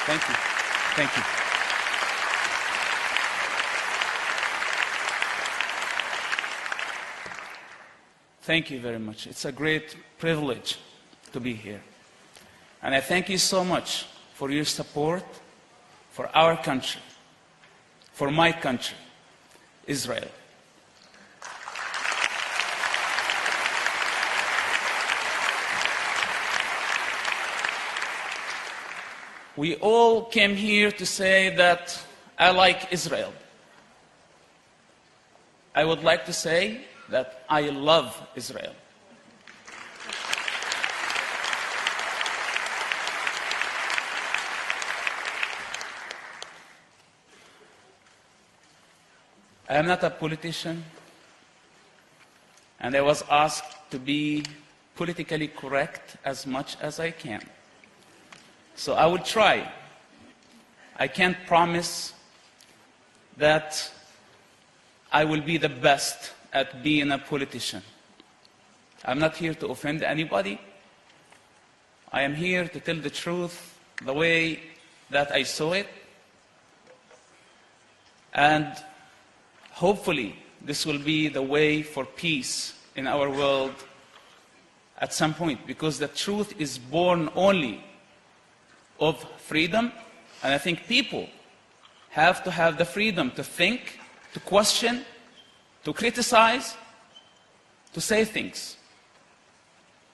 Thank you. Thank you. Thank you very much. It's a great privilege to be here. And I thank you so much for your support for our country, for my country, Israel. We all came here to say that I like Israel. I would like to say that I love Israel. I am not a politician, and I was asked to be politically correct as much as I can. So I will try. I can't promise that I will be the best at being a politician. I'm not here to offend anybody. I am here to tell the truth the way that I saw it. And hopefully this will be the way for peace in our world at some point, because the truth is born only of freedom, and I think people have to have the freedom to think, to question, to criticize, to say things.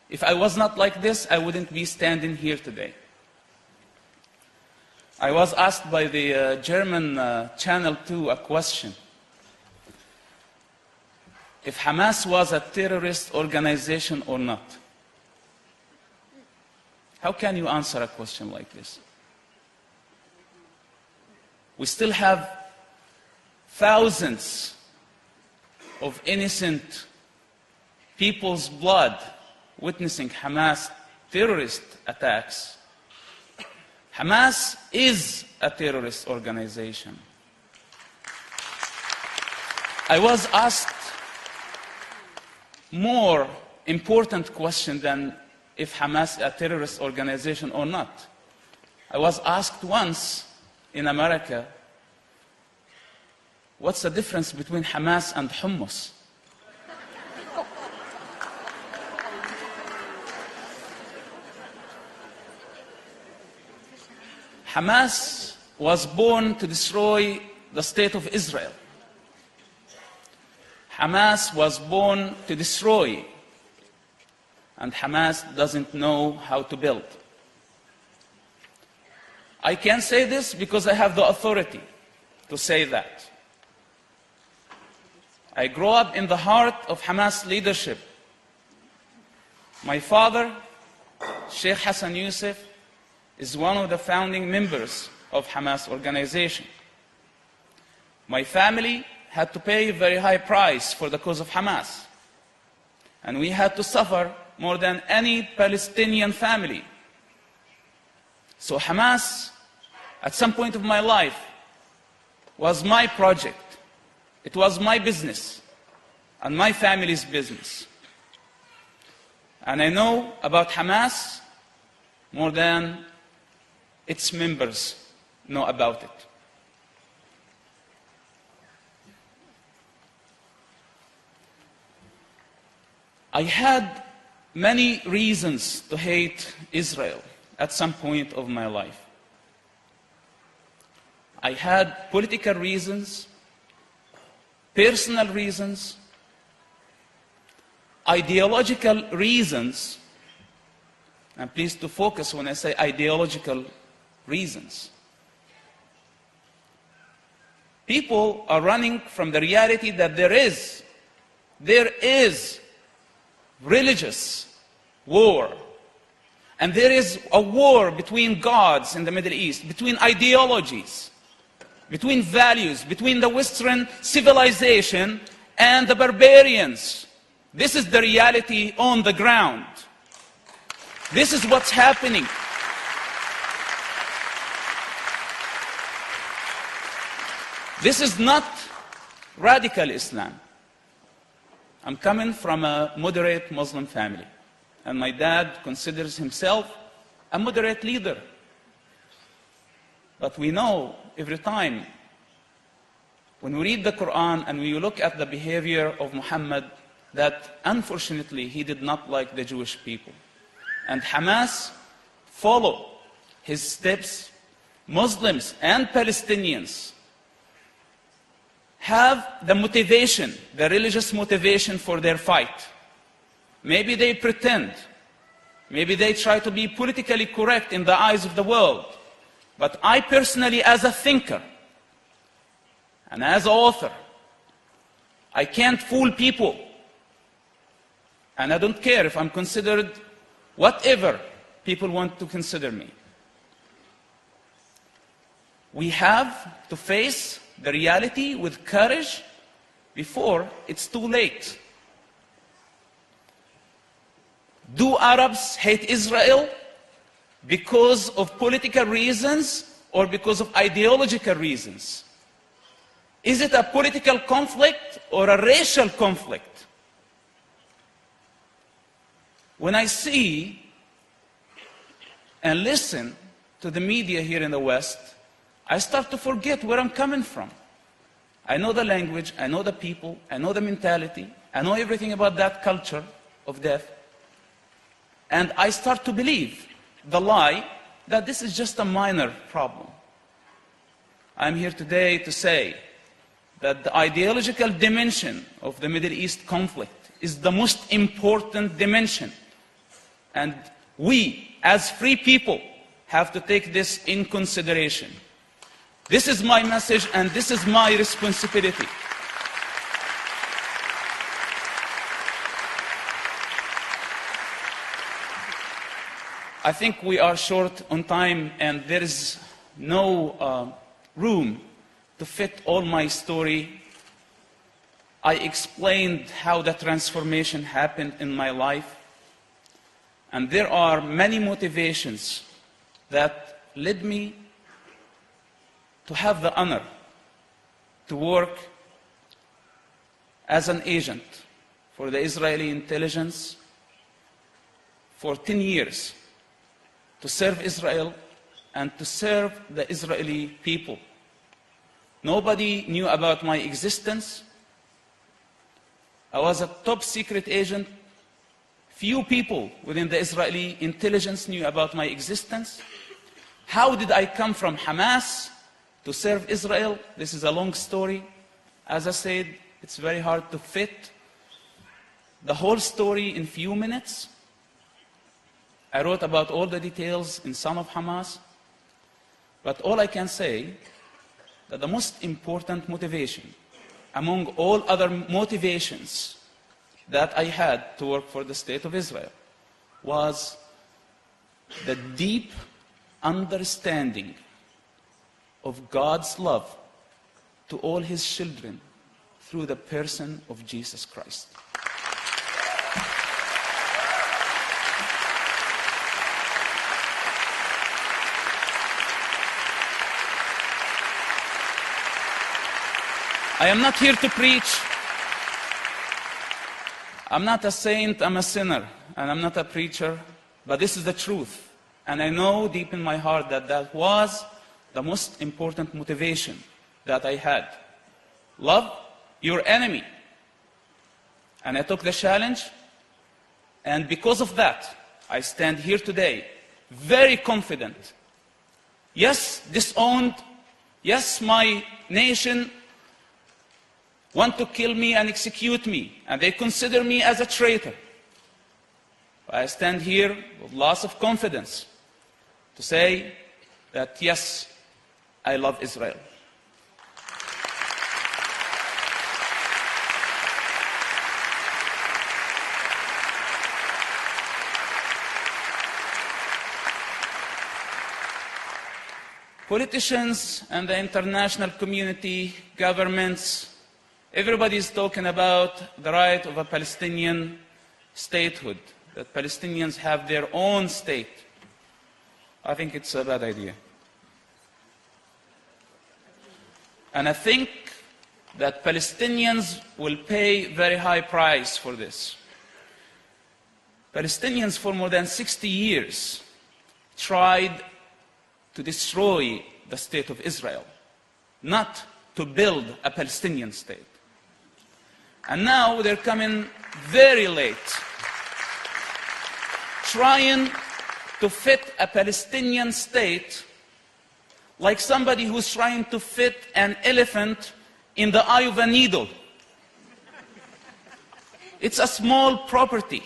If I was not like this, I wouldn't be standing here today. I was asked by the German Channel 2 a question. If Hamas was a terrorist organization or not. How can you answer a question like this? We still have thousands of innocent people's blood witnessing Hamas terrorist attacks. Hamas is a terrorist organization. I was asked more important question than if Hamas is a terrorist organization or not. I was asked once in America, what's the difference between Hamas and hummus? Hamas was born to destroy the state of Israel. Hamas was born to destroy, and Hamas doesn't know how to build. I can say this because I have the authority to say that. I grew up in the heart of Hamas leadership. My father, Sheikh Hassan Youssef, is one of the founding members of Hamas organization. My family had to pay a very high price for the cause of Hamas. And we had to suffer more than any Palestinian family. So Hamas, at some point of my life, was my project. It was my business and my family's business. And I know about Hamas more than its members know about it. I had many reasons to hate Israel at some point of my life. I had political reasons, personal reasons, ideological reasons, and please to focus when I say ideological reasons. People are running from the reality that there is religious war. And there is a war between gods in the Middle East, between ideologies, between values, between the Western civilization and the barbarians. This is the reality on the ground. This is what's happening. This is not radical Islam. I'm coming from a moderate Muslim family, and my dad considers himself a moderate leader. But we know every time when we read the Quran and we look at the behavior of Muhammad that unfortunately he did not like the Jewish people. And Hamas follow his steps. Muslims and Palestinians have the motivation, the religious motivation for their fight. Maybe they pretend, maybe they try to be politically correct in the eyes of the world. But I personally, as a thinker and as an author, I can't fool people. And I don't care if I'm considered whatever people want to consider me. We have to face the reality with courage before it's too late. Do Arabs hate Israel because of political reasons or because of ideological reasons? Is it a political conflict or a racial conflict? When I see and listen to the media here in the West, I start to forget where I'm coming from. I know the language, I know the people, I know the mentality, I know everything about that culture of death. And I start to believe the lie that this is just a minor problem. I'm here today to say that the ideological dimension of the Middle East conflict is the most important dimension. And we, as free people, have to take this in consideration. This is my message and this is my responsibility. I think we are short on time and there is no room to fit all my story. I explained how the transformation happened in my life. And there are many motivations that led me to have the honor to work as an agent for the Israeli intelligence for 10 years, to serve Israel and to serve the Israeli people. Nobody knew about my existence. I was a top secret agent. Few people within the Israeli intelligence knew about my existence. How did I come from Hamas to serve Israel? This is a long story. As I said, it's very hard to fit the whole story in few minutes. I wrote about all the details in Son of Hamas. But all I can say that the most important motivation among all other motivations that I had to work for the State of Israel was the deep understanding of God's love to all His children through the person of Jesus Christ. I am not here to preach. I'm not a saint, I'm a sinner, and I'm not a preacher, but this is the truth. And I know deep in my heart that that was the most important motivation that I had. Love your enemy. And I took the challenge, and because of that, I stand here today very confident. Yes, disowned. Yes, my nation want to kill me and execute me, and they consider me as a traitor. But I stand here with lots of confidence to say that yes, I love Israel. Politicians and the international community, governments, everybody is talking about the right of a Palestinian statehood, that Palestinians have their own state. I think it's a bad idea. And I think that Palestinians will pay a very high price for this. Palestinians for more than 60 years tried to destroy the state of Israel, not to build a Palestinian state. And now they're coming very late, trying to fit a Palestinian state like somebody who's trying to fit an elephant in the eye of a needle. It's a small property.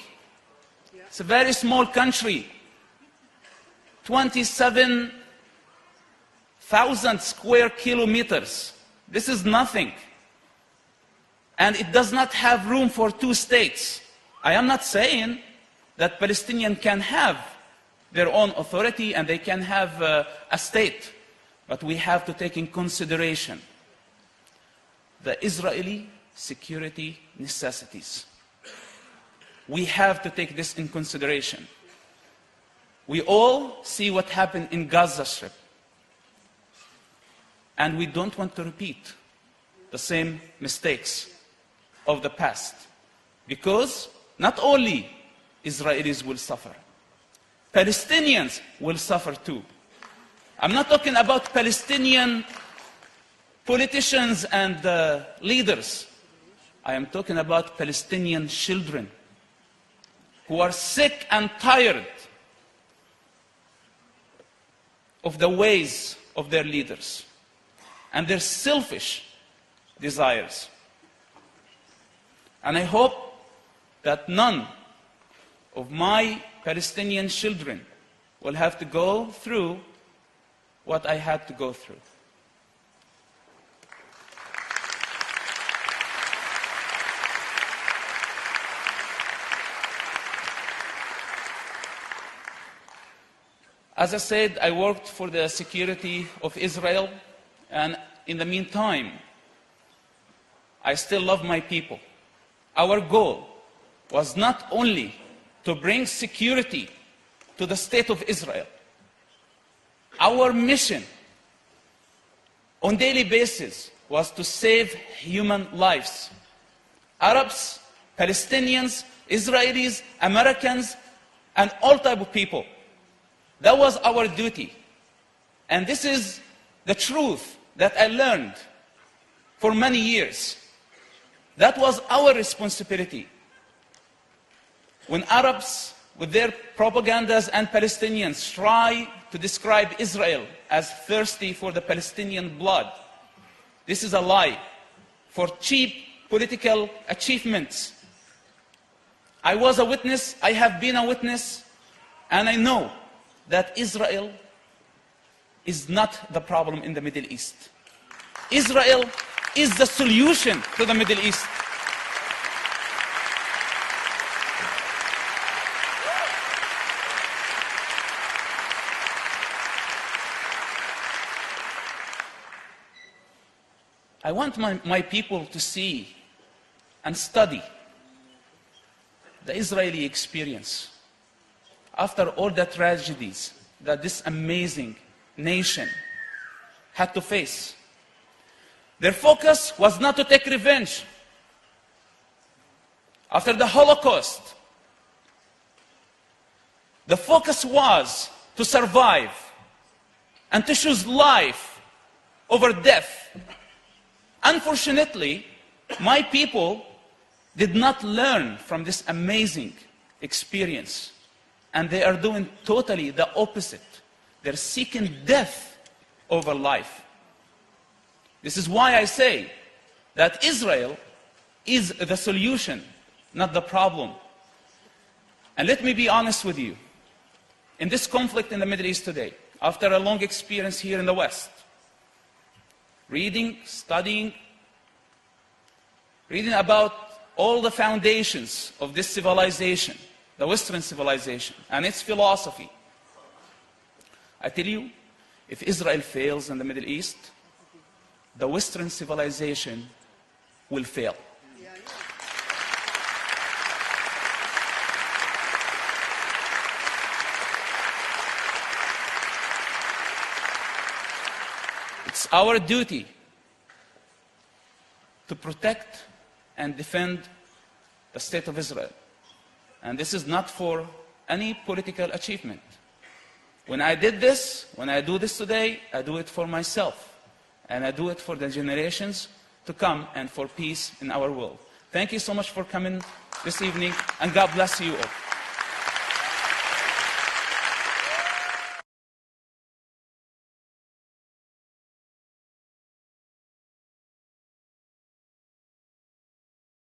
It's a very small country. 27,000 square kilometers. This is nothing. And it does not have room for two states. I am not saying that Palestinians can have their own authority and they can have a state. But we have to take in consideration the Israeli security necessities. We have to take this in consideration. We all see what happened in Gaza Strip. And we don't want to repeat the same mistakes of the past. Because not only Israelis will suffer, Palestinians will suffer too. I'm not talking about Palestinian politicians and leaders. I am talking about Palestinian children who are sick and tired of the ways of their leaders and their selfish desires. And I hope that none of my Palestinian children will have to go through what I had to go through. As I said, I worked for the security of Israel, and in the meantime, I still love my people. Our goal was not only to bring security to the state of Israel. Our mission on a daily basis was to save human lives. Arabs, Palestinians, Israelis, Americans, and all types of people. That was our duty. And this is the truth that I learned for many years. That was our responsibility. When Arabs, with their propagandas, and Palestinians try to describe Israel as thirsty for the Palestinian blood, this is a lie for cheap political achievements. I was a witness, I have been a witness, and I know that Israel is not the problem in the Middle East. Israel is the solution to the Middle East. I want my people to see and study the Israeli experience after all the tragedies that this amazing nation had to face. Their focus was not to take revenge. After the Holocaust, the focus was to survive and to choose life over death. Unfortunately, my people did not learn from this amazing experience. And they are doing totally the opposite. They're seeking death over life. This is why I say that Israel is the solution, not the problem. And let me be honest with you. In this conflict in the Middle East today, after a long experience here in the West, reading, studying, reading about all the foundations of this civilization, the Western civilization, and its philosophy. I tell you, if Israel fails in the Middle East, the Western civilization will fail. It's our duty to protect and defend the state of Israel. And this is not for any political achievement. When I did this, when I do this today, I do it for myself. And I do it for the generations to come and for peace in our world. Thank you so much for coming this evening, and God bless you all.